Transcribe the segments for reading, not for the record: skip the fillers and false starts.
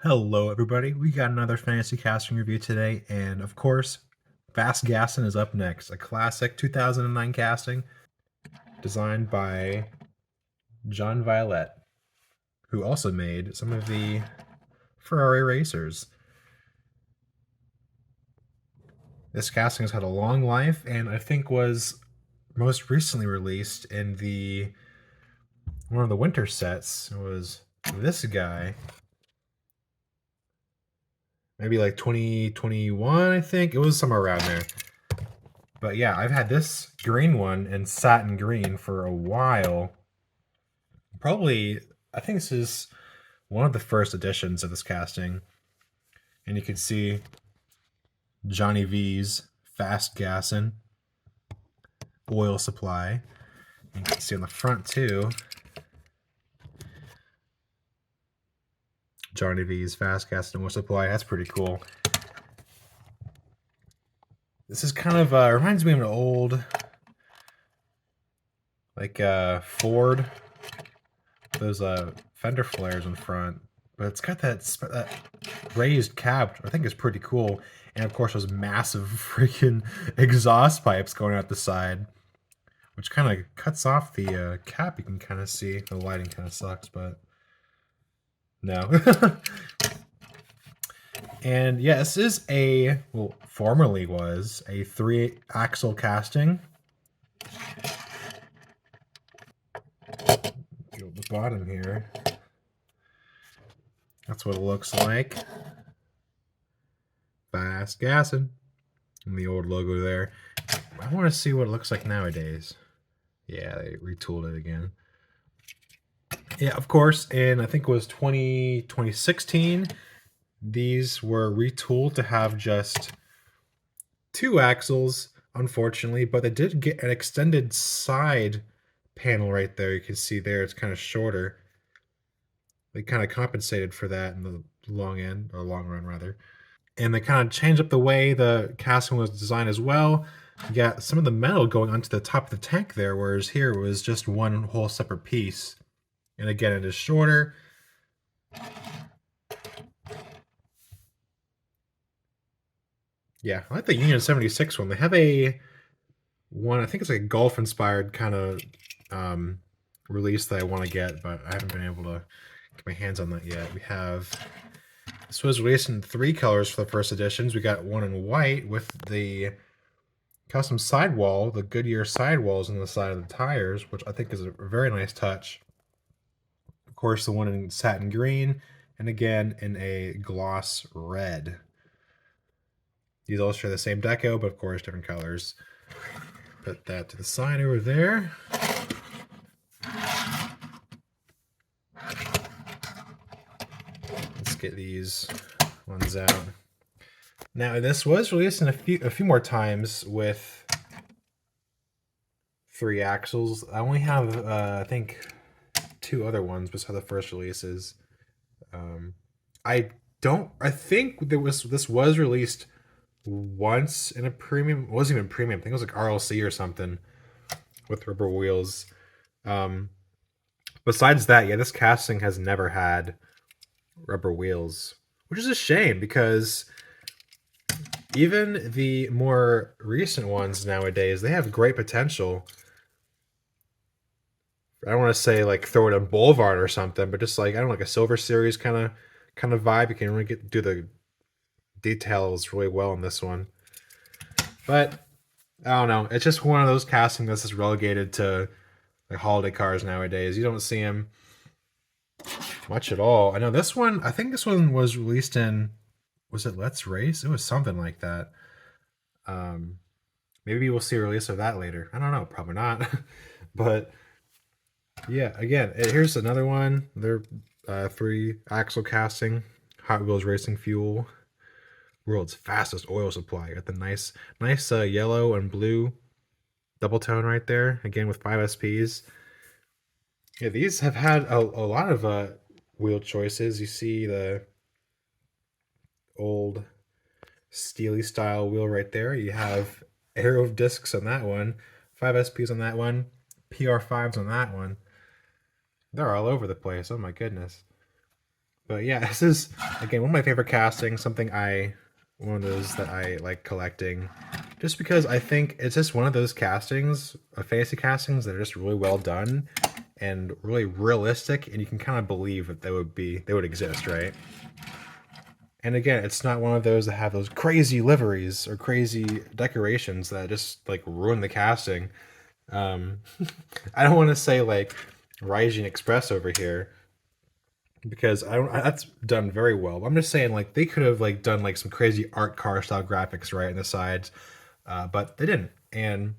Hello, everybody. We got another fantasy casting review today, and of course, Fast Gassin is up next. A classic 2009 casting designed by John Violet, who also made some of the Ferrari racers. This casting has had a long life, and I think was most recently released in the one of the winter sets. It was this guy, maybe like 2021, I think. It was somewhere around there. But yeah, I've had this green one in satin green for a while. Probably, I think this is one of the first editions of this casting. And you can see Johnny V's Fast Gassin oil supply. You can see on the front too, Johnny V's Fast Gassin oil supply. That's pretty cool. This is kind of reminds me of an old like Ford, those fender flares in front, but it's got that raised cab. I think is pretty cool, and of course those massive freaking exhaust pipes going out the side, which kind of cuts off the cap. You can kind of see the lighting kind of sucks, but no. And yeah, this is formerly was a 3-axle casting. Go to the bottom here. That's what it looks like. Fast Gassin. And the old logo there. I want to see what it looks like nowadays. Yeah, they retooled it again. Yeah, of course, and I think it was 2016, these were retooled to have just 2 axles, unfortunately, but they did get an extended side panel right there. You can see there it's kind of shorter. They kind of compensated for that in the long run rather. And they kind of changed up the way the casting was designed as well. You got some of the metal going onto the top of the tank there, whereas here it was just one whole separate piece. And again, it is shorter. Yeah, I like the Union 76 one. They have one, I think it's like a golf-inspired kind of release that I want to get, but I haven't been able to get my hands on that yet. This was released in 3 colors for the first editions. We got one in white with the custom sidewall, the Goodyear sidewalls on the side of the tires, which I think is a very nice touch. Of course, the one in satin green, and again in a gloss red. These all share the same deco, but of course different colors. Put that to the side over there. Let's get these ones out. Now this was released in a few more times with 3 axles. I only have I think 2 other ones besides the first releases. I think this was released once in a premium. It wasn't even premium. I think it was like RLC or something with rubber wheels. Besides that, yeah, this casting has never had rubber wheels, which is a shame because even the more recent ones nowadays, they have great potential. I don't want to say like throw it on Boulevard or something, but just like I don't know, like a Silver Series kind of vibe. You can really do the details really well in this one. But I don't know. It's just one of those castings that's just relegated to like holiday cars nowadays. You don't see them much at all. I know this one. I think this one was released in. Was it Let's Race? It was something like that. Maybe we'll see a release of that later. I don't know. Probably not. But yeah, again, here's another one. They're 3-axle casting, Hot Wheels Racing Fuel, world's fastest oil supply. Got the nice yellow and blue double tone right there. Again with 5 SPs. Yeah, these have had a lot of wheel choices. You see the old steely style wheel right there. You have aero discs on that one, 5 SPs on that one, PR5s on that one. They're all over the place. Oh my goodness. But yeah, this is again one of my favorite castings. One of those that I like collecting, just because I think it's just one of those castings, fantasy castings that are just really well done and really realistic, and you can kind of believe that they would exist, right? And again, it's not one of those that have those crazy liveries or crazy decorations that just like ruin the casting. Um, I don't want to say like Rising Express over here, because I don't. That's done very well. But I'm just saying, like they could have like done like some crazy art car style graphics right in the sides, but they didn't, and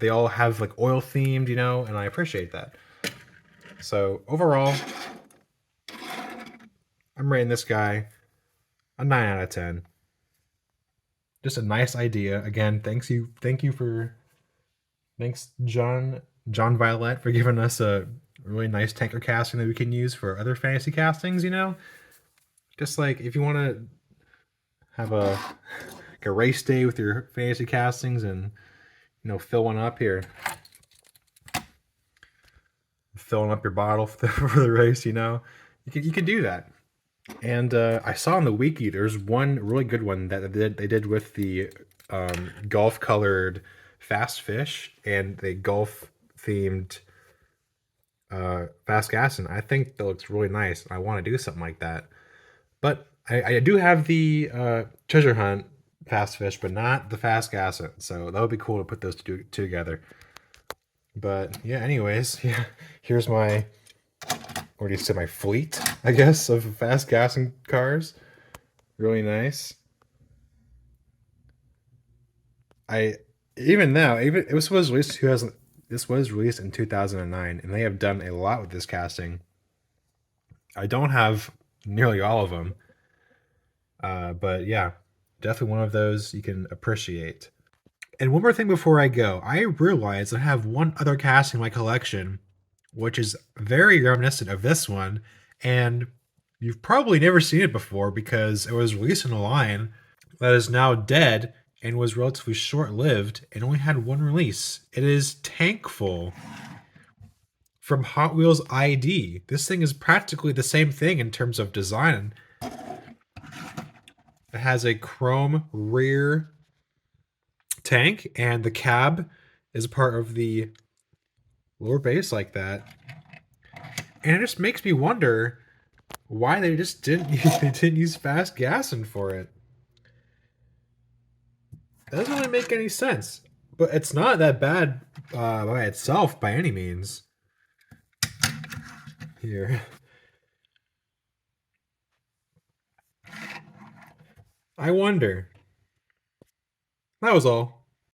they all have like oil themed, and I appreciate that. So overall, I'm rating this guy a 9 out of 10. Just a nice idea. Again, thank you for thanks John Violet for giving us a really nice tanker casting that we can use for other fantasy castings. Just like if you want to have a race day with your fantasy castings and fill one up here, filling up your bottle for the race. You can do that. And I saw on the wiki there's one really good one that they did with the golf colored fast fish and the golf themed fast gas, and I think that looks really nice. I want to do something like that. But I do have the treasure hunt fast fish, but not the fast gas. So that would be cool to put those two together. But yeah, anyways, yeah, here's my, what do you say, my fleet, I guess, of fast gassing cars. Really nice. I even now, even this was released in 2009, and they have done a lot with this casting. I don't have nearly all of them, but yeah, definitely one of those you can appreciate. And one more thing before I go, I realize I have one other casting in my collection, which is very reminiscent of this one, and you've probably never seen it before because it was released in a line that is now dead and was relatively short lived and only had one release. It is Tankful from Hot Wheels ID. This thing is practically the same thing in terms of design. It has a chrome rear tank, and the cab is part of the lower base like that. And it just makes me wonder why they just didn't they didn't use fast gassing for it. That doesn't really make any sense. But it's not that bad by itself by any means. Here, I wonder. That was all.